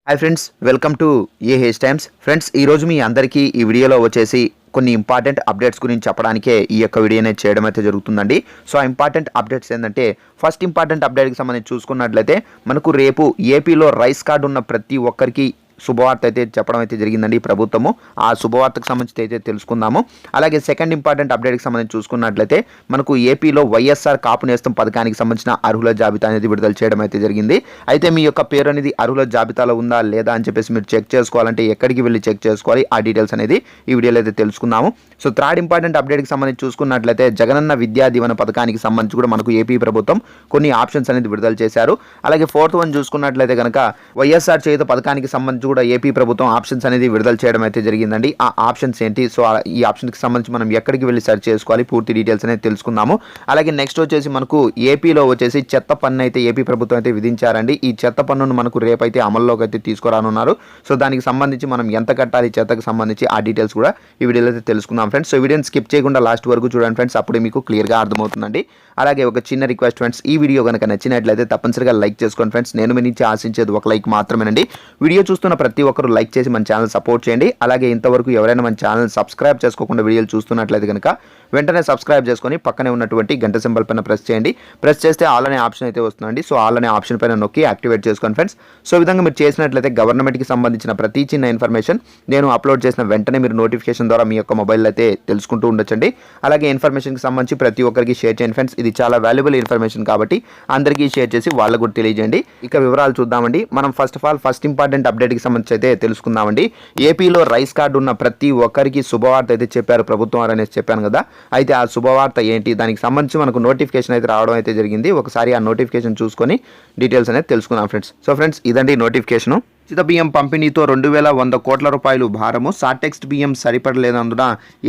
Hi friends, welcome to AH times. Friends, ఈరోజు మీ అందరికీ ఈ వీడియోలో వచ్చేసి కొన్ని ఇంపార్టెంట్ అప్డేట్స్ గురించి చెప్పడానికే ఈ యొక్క వీడియోనే చేయడం అయితే జరుగుతుందండి. సో ఆ ఇంపార్టెంట్ అప్డేట్స్ ఏంటంటే, ఫస్ట్ ఇంపార్టెంట్ అప్డేట్కి సంబంధించి చూసుకున్నట్లయితే మనకు రేపు ఏపీలో రైస్ కార్డు ఉన్న ప్రతి ఒక్కరికి శుభవార్త అయితే చెప్పడం అయితే జరిగిందండి ప్రభుత్వము. ఆ శుభవార్తకు సంబంధించి అయితే తెలుసుకుందాము. అలాగే సెకండ్ ఇంపార్టెంట్ అప్డేట్కి సంబంధించి చూసుకున్నట్లయితే మనకు ఏపీలో వైఎస్ఆర్ కాపు నేస్తం పథకానికి సంబంధించిన అర్హుల జాబితా అనేది విడుదల చేయడం అయితే జరిగింది. అయితే మీ యొక్క పేరు అనేది అర్హుల జాబితాలో ఉందా లేదా అని చెప్పేసి మీరు చెక్ చేసుకోవాలంటే ఎక్కడికి వెళ్ళి చెక్ చేసుకోవాలి, ఆ డీటెయిల్స్ అనేది ఈ వీడియోలో అయితే తెలుసుకుందాము. సో థర్డ్ ఇంపార్టెంట్ అప్డేట్కి సంబంధించి చూసుకున్నట్లయితే జగనన్న విద్యా దీవెన పథకానికి సంబంధించి కూడా మనకు ఏపీ ప్రభుత్వం కొన్ని ఆప్షన్స్ అనేది విడుదల చేశారు. అలాగే ఫోర్త్ వన్ చూసుకున్నట్లయితే కనుక వైఎస్ఆర్ చేయుత పథకానికి సంబంధించి కూడా ఏపీ ప్రభుత్వం ఆప్షన్స్ అనేది విడుదల చేయడం అయితే జరిగిందండి. ఆ ఆప్షన్స్ ఏంటి, సో ఈ ఆప్షన్కి సంబంధించి మనం ఎక్కడికి వెళ్ళి సెర్చ్ చేసుకోవాలి, పూర్తి డీటెయిల్స్ అనేది తెలుసుకుందాము. అలాగే నెక్స్ట్ వచ్చేసి మనకు ఏపీలో వచ్చేసి చెత్త పన్ను అయితే ఏపీ ప్రభుత్వం అయితే విధించారండి. ఈ చెత్త పన్నును మనకు రేపైతే అమల్లోకి అయితే తీసుకురానున్నారు. సో దానికి సంబంధించి మనం ఎంత కట్టాలి చెత్తకు సంబంధించి ఆ డీటెయిల్స్ కూడా ఈ వీడియోలో అయితే తెలుసుకుందాం ఫ్రెండ్స్. సో వీడియోని స్కిప్ చేయకుండా లాస్ట్ వరకు చూడండి ఫ్రెండ్స్, అప్పుడే మీకు క్లియర్గా అర్థమవుతుందండి. అలాగే ఒక చిన్న రిక్వెస్ట్ ఫ్రెండ్స్, ఈ వీడియో కనుక నచ్చినట్లయితే తప్పనిసరిగా లైక్ చేసుకోండి ఫ్రెండ్స్. నేను మీ నుంచి ఆశించేది ఒక లైక్ మాత్రమేనండి. వీడియో చూస్తున్న ప్రతి ఒక్కరు లైక్ చేసి మన ఛానల్ సపోర్ట్ చేయండి. అలాగే ఇంతవరకు ఎవరైనా మన ఛానల్ సబ్స్క్రైబ్ చేసుకోకుండా వీడియోలు చూస్తున్నట్లయితే కనుక వెంటనే సబ్స్క్రైబ్ చేసుకొని పక్కనే ఉన్నటువంటి గంట సింబల్ పైన ప్రెస్ చేయండి. ప్రెస్ చేస్తే ఆల్ అనే ఆప్షన్ అయితే వస్తుందండి. సో ఆల్ అనే ఆప్షన్ పైన నొక్కి యాక్టివేట్ చేసుకోండి ఫ్రెండ్స్. సో ఈ విధంగా మీరు చేసినట్లయితే గవర్నమెంట్కి సంబంధించిన ప్రతి చిన్న ఇన్ఫర్మేషన్ నేను అప్లోడ్ చేసిన వెంటనే మీరు నోటిఫికేషన్ ద్వారా మీ యొక్క మొబైల్ అయితే తెలుసుకుంటూ ఉండొచ్చండి. అలాగే ఇన్ఫర్మేషన్కి సంబంధించి ప్రతి ఒక్కరికి షేర్ చేయండి ఫ్రెండ్స్. ఇది చాలా వాల్యుబుల్ ఇన్ఫర్మేషన్ కాబట్టి అందరికీ షేర్ చేసి వాళ్ళకు కూడా తెలియజేయండి. ఇక వివరాలు చూద్దామండి. మనం ఫస్ట్ ఇంపార్టెంట్ అప్డేట్కి సంబంధించి అయితే తెలుసుకుందామండి. ఏపీలో రైస్ కార్డు ఉన్న ప్రతి ఒక్కరికి శుభవార్త అయితే చెప్పారు ప్రభుత్వం అనేసి చెప్పాను కదా. అయితే ఆ శుభవార్త ఏంటి, దానికి సంబంధించి మనకు నోటిఫికేషన్ అయితే రావడం అయితే జరిగింది. ఒకసారి ఆ నోటిఫికేషన్ చూసుకొని డీటెయిల్స్ అనేది తెలుసుకుందాం ఫ్రెండ్స్. సో ఫ్రెండ్స్, ఇదండి నోటిఫికేషను. ఉచిత బియ్యం పంపిణీతో 2100 కోట్ల రూపాయలు భారము. సాటెక్స్ట్ బియ్యం సరిపడలేనందున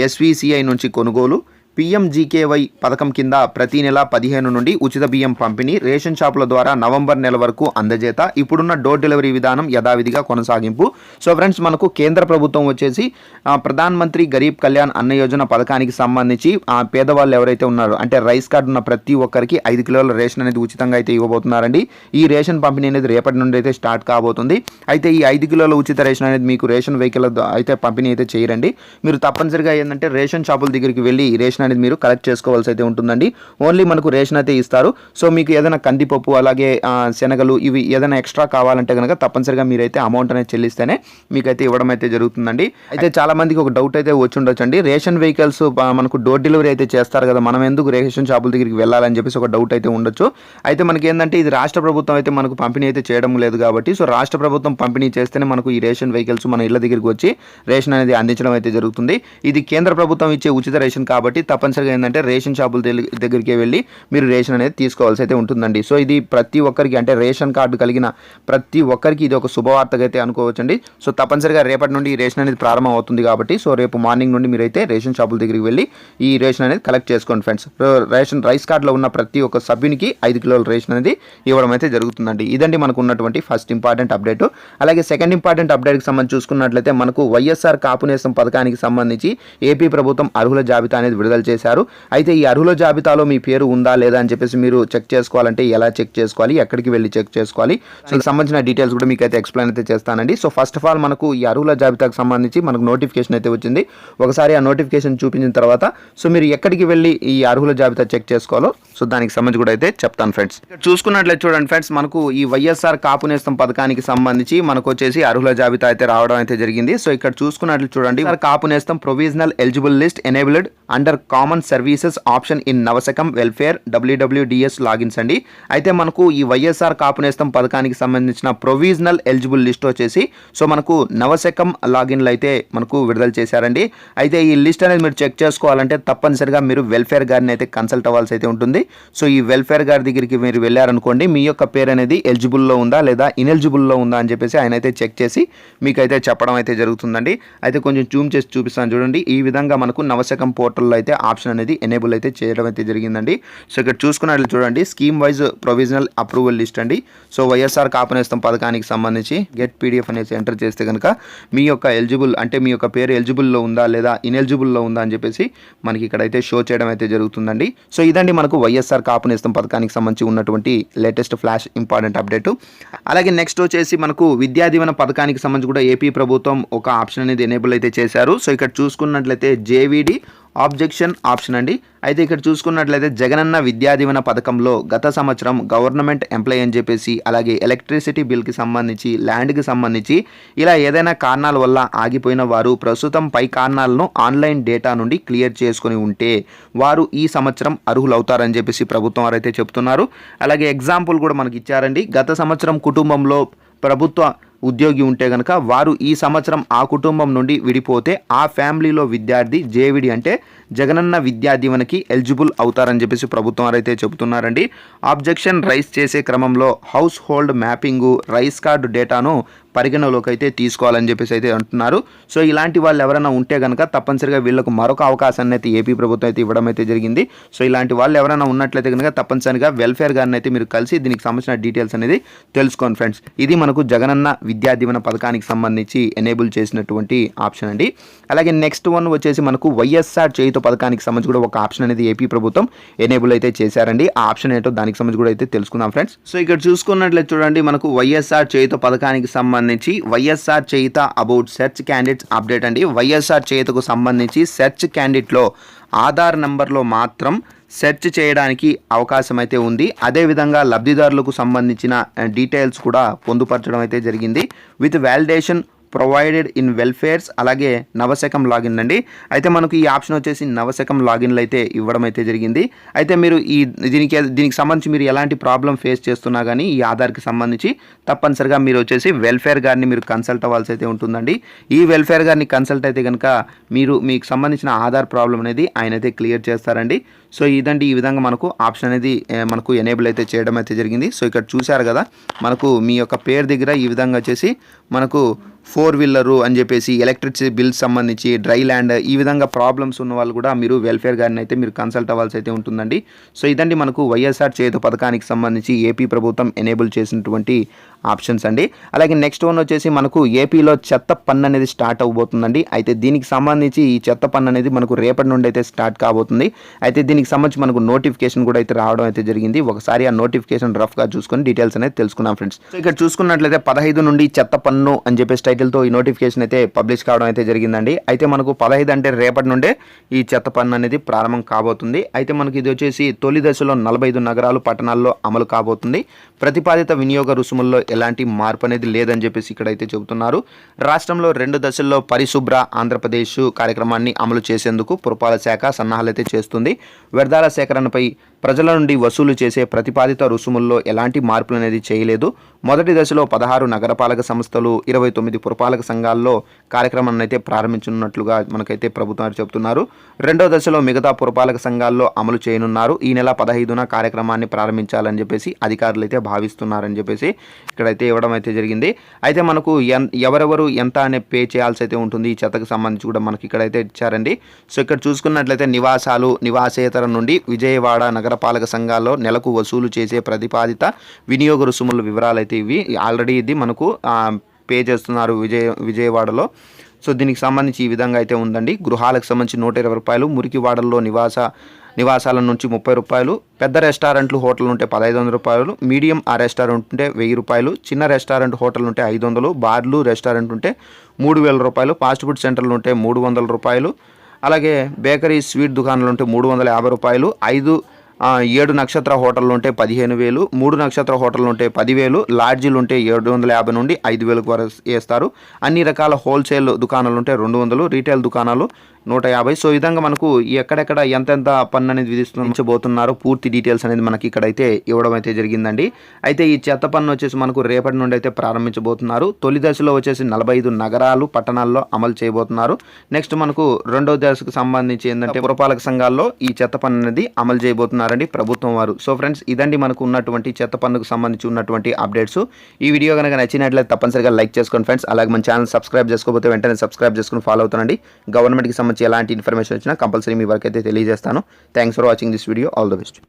ఎస్వీసీఐ నుంచి కొనుగోలు. పీఎంజీకేవై పథకం కింద ప్రతి నెల 15 నుండి ఉచిత బియ్యం పంపిణీ. రేషన్ షాపుల ద్వారా నవంబర్ నెల వరకు అందజేత. ఇప్పుడున్న డోర్ డెలివరీ విధానం యథావిధిగా కొనసాగింపు. సో ఫ్రెండ్స్, మనకు కేంద్ర ప్రభుత్వం వచ్చేసి ప్రధాన్ మంత్రి గరీబ్ కళ్యాణ్ అన్న యోజన పథకానికి సంబంధించి పేదవాళ్ళు ఎవరైతే ఉన్నారో అంటే రైస్ కార్డు ఉన్న ప్రతి ఒక్కరికి 5 కిలోల రేషన్ అనేది ఉచితంగా అయితే ఇవ్వబోతున్నారండి. ఈ రేషన్ పంపిణీ అనేది రేపటి నుండి అయితే స్టార్ట్ కాబోతుంది. అయితే ఈ 5 కిలోల ఉచిత రేషన్ అనేది మీకు రేషన్ వెహికల్ అయితే పంపిణీ అయితే చేయరండి. మీరు తప్పనిసరిగా ఏంటంటే రేషన్ షాపుల దగ్గరికి వెళ్ళి ఈ రేషన్ అనేది మీరు కలెక్ట్ చేసుకోవాల్సి అయితే ఉంటుందండి. ఓన్లీ మనకు రేషన్ అయితే ఇస్తారు. సో మీకు ఏదైనా కందిపప్పు అలాగే శనగలు ఇవి ఏదైనా ఎక్స్ట్రా కావాలంటే కనుక తప్పనిసరిగా మీరైతే అమౌంట్ అనేది చెల్లిస్తేనే మీకైతే ఇవ్వడం అయితే జరుగుతుందండి. అయితే చాలా మందికి ఒక డౌట్ అయితే వచ్చి ఉండొచ్చండి, రేషన్ వెహికల్స్ మనకు డోర్ డెలివరీ అయితే చేస్తారు కదా, మనం ఎందుకు రేషన్ షాపుల దగ్గరికి వెళ్ళాలని చెప్పేసి ఒక డౌట్ అయితే ఉండొచ్చు. అయితే మనకి ఏంటంటే ఇది రాష్ట్ర ప్రభుత్వం అయితే మనకు పంపిణీ అయితే చేయడం లేదు కాబట్టి, సో రాష్ట్ర ప్రభుత్వం పంపిణీ చేస్తేనే మనకు ఈ రేషన్ వెహికల్స్ మన ఇళ్ళ దగ్గరికి వచ్చి రేషన్ అనేది అందించడం అయితే జరుగుతుంది. ఇది కేంద్ర ప్రభుత్వం ఇచ్చే ఉచిత రేషన్ కాబట్టి తప్పనిసరిగా ఏంటంటే రేషన్ షాపుల దగ్గరికి వెళ్ళి మీరు రేషన్ అనేది తీసుకోవాల్సి అయితే ఉంటుందండి. సో ఇది ప్రతి ఒక్కరికి అంటే రేషన్ కార్డు కలిగిన ప్రతి ఒక్కరికి ఇది ఒక శుభవార్తగా అయితే అనుకోవచ్చండి. సో తప్పనిసరిగా రేపటి నుండి ఈ రేషన్ అనేది ప్రారంభం అవుతుంది కాబట్టి, సో రేపు మార్నింగ్ నుండి మీరైతే రేషన్ షాపుల దగ్గరికి వెళ్ళి ఈ రేషన్ అనేది కలెక్ట్ చేసుకోండి ఫ్రెండ్స్. రైస్ కార్డులో ఉన్న ప్రతి ఒక్క సభ్యునికి 5 కిలోల రేషన్ అనేది ఇవ్వడం అయితే జరుగుతుందండి. ఇదండి మనకు ఉన్నటువంటి ఫస్ట్ ఇంపార్టెంట్ అప్డేట్. అలాగే సెకండ్ ఇంపార్టెంట్ అప్డేట్కి సంబంధించి చూసుకున్నట్లయితే మనకు వైఎస్ఆర్ కాపు నేస్తం పథకానికి సంబంధించి ఏపీ ప్రభుత్వం అర్హుల జాబితా అనేది విడుదల చేశారు. అయితే ఈ అర్హుల జాబితాలో మీ పేరు ఉందా లేదా అని చెప్పేసి మీరు చెక్ చేసుకోవాలంటే ఎలా చెక్ చేసుకోవాలి, ఎక్కడికి వెళ్ళి చెక్ చేసుకోవాలి, సో దీనికి సంబంధించిన డీటెయిల్స్ కూడా మీకు అయితే ఎక్స్ప్లెయిన్ అయితే చేస్తానండి. సో ఫస్ట్ ఆఫ్ ఆల్ మనకు ఈ అర్హుల జాబితాకు సంబంధించి మనకు నోటిఫికేషన్ అయితే వచ్చింది. ఒకసారి ఆ నోటిఫికేషన్ చూపించిన తర్వాత సో మీరు ఎక్కడికి వెళ్ళి ఈ అర్హుల జాబితా చెక్ చేసుకోవాలో సో దానికి సంబంధించి కూడా అయితే చెప్తాను ఫ్రెండ్స్. చూసుకున్నట్లయితే చూడండి ఫ్రెండ్స్, మనకు ఈ వైఎస్ఆర్ కాపు నేస్తం పథకానికి సంబంధించి మనకు వచ్చేసి అర్హుల జాబితా అయితే రావడం అయితే జరిగింది. సో ఇక్కడ చూసుకున్నట్లు చూడండి, Kapu Nestham provisional eligible list enabled under common services option in Navasakam welfare WWDS logins అండి. అయితే మనకు ఈ వైఎస్ఆర్ కాపు నేస్తం పథకానికి సంబంధించిన ప్రొవిజనల్ ఎలిజిబుల్ లిస్ట్ వచ్చేసి సో మనకు నవశకం లాగిన్లు అయితే మనకు విడుదల చేశారండి. అయితే ఈ లిస్ట్ అనేది మీరు చెక్ చేసుకోవాలంటే తప్పనిసరిగా మీరు వెల్ఫేర్ గారిని అయితే కన్సల్ట్ అవ్వాల్సి అయితే ఉంటుంది. సో ఈ వెల్ఫేర్ గారి దగ్గరికి మీరు వెళ్ళారనుకోండి, మీ యొక్క పేరు అనేది ఎలిజిబుల్లో ఉందా లేదా ఇనెలిజిబుల్లో ఉందా అని చెప్పేసి ఆయన అయితే చెక్ చేసి మీకైతే చెప్పడం అయితే జరుగుతుందండి. అయితే కొంచెం జూమ్ చేసి చూపిస్తాను చూడండి. ఈ విధంగా మనకు నవశకం పోర్టల్లో అయితే ఆప్షన్ అనేది ఎనేబుల్ అయితే చేయడం అయితే జరిగిందండి. సో ఇక్కడ చూసుకున్నట్లు చూడండి, scheme wise provisional approval list అండి. సో వైఎస్ఆర్ కాపు నేస్తం పథకానికి సంబంధించి గెట్ పీడిఎఫ్ అనేసి ఎంటర్ చేస్తే కనుక మీ యొక్క ఎలిజిబుల్ అంటే మీ యొక్క పేరు ఎలిజిబుల్లో ఉందా లేదా ఇనెలిజిబుల్లో ఉందా అని చెప్పేసి మనకి ఇక్కడైతే షో చేయడం అయితే జరుగుతుందండి. సో ఇదండి మనకు వైఎస్ఆర్ కాపు నేస్తం పథకానికి సంబంధించి ఉన్నటువంటి లేటెస్ట్ ఫ్లాష్ ఇంపార్టెంట్ అప్డేట్. అలాగే నెక్స్ట్ వచ్చేసి మనకు విద్యా దీవెన పథకానికి సంబంధించి కూడా ఏపీ ప్రభుత్వం ఒక ఆప్షన్ అనేది ఎనేబుల్ అయితే చేశారు. సో ఇక్కడ చూసుకున్నట్లయితే జేవిడి ఆబ్జెక్షన్ ఆప్షన్ అండి. అయితే ఇక్కడ చూసుకున్నట్లయితే జగనన్న విద్యా దీవెన పథకంలో గత సంవత్సరం గవర్నమెంట్ ఎంప్లాయ్ అని చెప్పేసి అలాగే ఎలక్ట్రిసిటీ బిల్కి సంబంధించి ల్యాండ్కి సంబంధించి ఇలా ఏదైనా కారణాల వల్ల ఆగిపోయిన వారు ప్రస్తుతం పై కారణాలను ఆన్లైన్ డేటా నుండి క్లియర్ చేసుకుని ఉంటే వారు ఈ సంవత్సరం అర్హులవుతారని చెప్పేసి ప్రభుత్వం వారైతే చెప్తున్నారు. అలాగే ఎగ్జాంపుల్ కూడా మనకి ఇచ్చారండి. గత సంవత్సరం కుటుంబంలో ప్రభుత్వ ఉద్యోగి ఉంటే కనుక వారు ఈ సంవత్సరం ఆ కుటుంబం నుండి విడిపోతే ఆ ఫ్యామిలీలో విద్యార్థి జేవిడి అంటే జగనన్న విద్యా దీవెనకి ఎలిజిబుల్ అవుతారని చెప్పేసి ప్రభుత్వం వారైతే చెబుతున్నారండి. ఆబ్జెక్షన్ రైస్ చేసే క్రమంలో house hold mapping rice card డేటాను పరిగణలోకి అయితే తీసుకోవాలని చెప్పేసి అయితే అంటున్నారు. సో ఇలాంటి వాళ్ళు ఎవరైనా ఉంటే కనుక తప్పనిసరిగా వీళ్ళకు మరొక అవకాశాన్ని అయితే ఏపీ ప్రభుత్వం అయితే ఇవ్వడం అయితే జరిగింది. సో ఇలాంటి వాళ్ళు ఎవరైనా ఉన్నట్లయితే కనుక తప్పనిసరిగా వెల్ఫేర్ గారిని అయితే మీరు కలిసి దీనికి సంబంధించిన డీటెయిల్స్ అనేది తెలుసుకోండి ఫ్రెండ్స్. ఇది మనకు జగనన్న విద్యా దీవెన పథకానికి సంబంధించి ఎనేబుల్ చేసినటువంటి ఆప్షన్ అండి. అలాగే నెక్స్ట్ వన్ వచ్చేసి మనకు వైఎస్ఆర్ చేయుత పథకానికి సంబంధించి కూడా ఒక ఆప్షన్ అనేది ఏపీ ప్రభుత్వం ఎనేబుల్ అయితే చేశారండి. ఆ ఆప్షన్ ఏంటో దానికి సంబంధించి కూడా అయితే తెలుసుకుందాం ఫ్రెండ్స్. సో ఇక్కడ చూసుకున్నట్లయితే చూడండి, మనకు వైఎస్ఆర్ చేయుత పథకానికి సంబంధించి వైఎస్ఆర్ చేయుత అబౌట్ సెర్చ్ క్యాండిడేట్స్ అప్డేట్ అండి. వైఎస్ఆర్ చేయుతకు సంబంధించి సెర్చ్ క్యాండిడేట్లో ఆధార్ నెంబర్లో మాత్రం సెర్చ్ చేయడానికి అవకాశం అయితే ఉంది. అదేవిధంగా లబ్ధిదారులకు సంబంధించిన డీటెయిల్స్ కూడా పొందుపరచడం అయితే జరిగింది. With validation provided in welfares అలాగే నవశకం లాగిన్ అండి. అయితే మనకు ఈ ఆప్షన్ వచ్చేసి నవశకం లాగిన్లు అయితే ఇవ్వడం అయితే జరిగింది. అయితే మీరు దీనికి సంబంధించి మీరు ఎలాంటి ప్రాబ్లం ఫేస్ చేస్తున్నా కానీ ఈ ఆధార్కి సంబంధించి తప్పనిసరిగా మీరు వచ్చేసి వెల్ఫేర్ గారిని మీరు కన్సల్ట్ అవ్వాల్సి అయితే ఉంటుందండి. ఈ వెల్ఫేర్ గారిని కన్సల్ట్ అయితే కనుక మీకు సంబంధించిన ఆధార్ ప్రాబ్లం అనేది ఆయన అయితే క్లియర్ చేస్తారండి. సో ఇదండి, ఈ విధంగా మనకు ఆప్షన్ అనేది మనకు ఎనేబుల్ అయితే చేయడం అయితే జరిగింది. సో ఇక్కడ చూశారు కదా, మనకు మీ యొక్క పేరు దగ్గర ఈ విధంగా వచ్చేసి మనకు 4 వీలరు అని చెప్పేసి ఎలక్ట్రిసిటీ బిల్స్ సంబంధించి డ్రై ల్యాండ్ ఈ విధంగా ప్రాబ్లమ్స్ ఉన్న వాళ్ళు కూడా మీరు వెల్ఫేర్ గారిని అయితే మీరు కన్సల్ట్ అవ్వాల్సి అయితే ఉంటుందండి. సో ఇదండి మనకు వైఎస్ఆర్ చేయుత పథకానికి సంబంధించి ఏపీ ప్రభుత్వం ఎనేబుల్ చేసినటువంటి ఆప్షన్స్ అండి. అలాగే నెక్స్ట్ వన్ వచ్చేసి మనకు ఏపీలో చెత్త పన్ను అనేది స్టార్ట్ అవబోతుందండి. అయితే దీనికి సంబంధించి ఈ చెత్త పన్ను అనేది మనకు రేపటి నుండి అయితే స్టార్ట్ కాబోతుంది. అయితే దీనికి సంబంధించి మనకు నోటిఫికేషన్ కూడా అయితే రావడం అయితే జరిగింది. ఒకసారి ఆ నోటిఫికేషన్ రఫ్గా చూసుకొని డీటెయిల్స్ అనేది తెలుసుకున్నాం ఫ్రెండ్స్. సో ఇక్కడ చూసుకున్నట్లయితే 15 నుండి చెత్త పన్ను అని చెప్పేసి టైటిల్తో ఈ నోటిఫికేషన్ అయితే పబ్లిష్ కావడం అయితే జరిగిందండి. అయితే మనకు 15 అంటే రేపటి నుండే ఈ చెత్త పన్ను అనేది ప్రారంభం కాబోతుంది. అయితే మనకి ఇది వచ్చేసి తొలి దశలో 45 నగరాలు పట్టణాల్లో అమలు కాబోతుంది. ప్రతిపాదిత వినియోగ రుసుముల్లో ఎలాంటి మార్పు అనేది లేదని చెప్పేసి ఇక్కడైతే చెబుతున్నారు. రాష్ట్రంలో 2 దశల్లో పరిశుభ్ర ఆంధ్రప్రదేశ్ కార్యక్రమాన్ని అమలు చేసేందుకు పురపాలక శాఖ సన్నాహాలు అయితే చేస్తుంది. వ్యర్థాల సేకరణపై ప్రజల నుండి వసూలు చేసే ప్రతిపాదిత రుసుముల్లో ఎలాంటి మార్పులు అనేది చేయలేదు. మొదటి దశలో 16 నగరపాలక సంస్థలు 29 పురపాలక సంఘాల్లో కార్యక్రమాన్ని అయితే ప్రారంభించనున్నట్లుగా మనకైతే ప్రభుత్వం చెబుతున్నారు. రెండో దశలో మిగతా పురపాలక సంఘాల్లో అమలు చేయనున్నారు. ఈ నెల 15న కార్యక్రమాన్ని ప్రారంభించాలని చెప్పేసి అధికారులు అయితే భావిస్తున్నారని చెప్పేసి ఇక్కడైతే ఇవ్వడం అయితే జరిగింది. అయితే మనకు ఎవరెవరు ఎంత అనే పే చేయాల్సి అయితే ఉంటుంది. ఈ చెత్తకు సంబంధించి కూడా మనకి ఇక్కడైతే ఇచ్చారండి. సో ఇక్కడ చూసుకున్నట్లయితే నివాసాలు నివాసేతర నుండి విజయవాడ నగరపాలక సంఘాల్లో నెలకు వసూలు చేసే ప్రతిపాదిత వినియోగ రుసుముల వివరాలు అయితే ఇవి ఆల్రెడీ ఇది మనకు పే చేస్తున్నారు విజయవాడలో. సో దీనికి సంబంధించి ఈ విధంగా అయితే ఉందండి. గృహాలకు సంబంధించి 120 రూపాయలు, మురికి వాడల్లో నివాసాల నుంచి 30 రూపాయలు, పెద్ద రెస్టారెంట్లు హోటల్ ఉంటే 1500 రూపాయలు, మీడియం ఆ రెస్టారెంట్ ఉంటే 1000 రూపాయలు, చిన్న రెస్టారెంట్ హోటల్ ఉంటే 500, బార్లు రెస్టారెంట్ ఉంటే 3000 రూపాయలు, ఫాస్ట్ ఫుడ్ సెంటర్లు ఉంటే 300 రూపాయలు, అలాగే బేకరీ స్వీట్ దుకాణాలు ఉంటే 350 రూపాయలు, 7 నక్షత్ర హోటళ్ళు ఉంటే 15,000, 3 నక్షత్ర హోటళ్ళు ఉంటే 10,000, లాడ్జీలు ఉంటే 750 నుండి 5,000 వరకు వేస్తారు. అన్ని రకాల హోల్సేల్ దుకాణాలు ఉంటే 200, రీటైల్ దుకాణాలు 150. సో ఈ విధంగా మనకు ఎక్కడెక్కడ ఎంతెంత పన్ను అనేది విధించబోతున్నారో పూర్తి డీటెయిల్స్ అనేది మనకి ఇక్కడైతే ఇవ్వడం అయితే జరిగిందండి. అయితే ఈ చెత్త పన్ను వచ్చేసి మనకు రేపటి నుండి అయితే ప్రారంభించబోతున్నారు. తొలి దశలో వచ్చేసి 45 నగరాలు పట్టణాల్లో అమలు చేయబోతున్నారు. నెక్స్ట్ మనకు రెండో దశకు సంబంధించి ఏంటంటే పురపాలక సంఘాల్లో ఈ చెత్త పన్ను అనేది అమలు చేయబోతున్నారు. చేస్తున్నారండి ప్రభుత్వం వారు. సో ఫ్రెండ్స్ ఇదండి మనకు ఉన్నటువంటి చెత్త పన్నుకు సంబంధించి ఉన్నటువంటి అప్డేట్స్. ఈ వీడియో కనుక నచ్చినట్లయితే తప్పనిసరిగా లైక్ చేసుకోండి ఫ్రెండ్స్. అలాగే మన ఛానల్ సబ్స్క్రైబ్ చేసుకోకపోతే వెంటనే సబ్స్క్రైబ్ చేసుకుని ఫాలో అవుతానండి. గవర్నమెంట్కి సంబంధించి ఎలాంటి ఇన్ఫర్మేషన్ వచ్చినా కంపల్సరీ మీ వరకు అయితే తెలియజేస్తాను. Thanks for watching this video. All the best.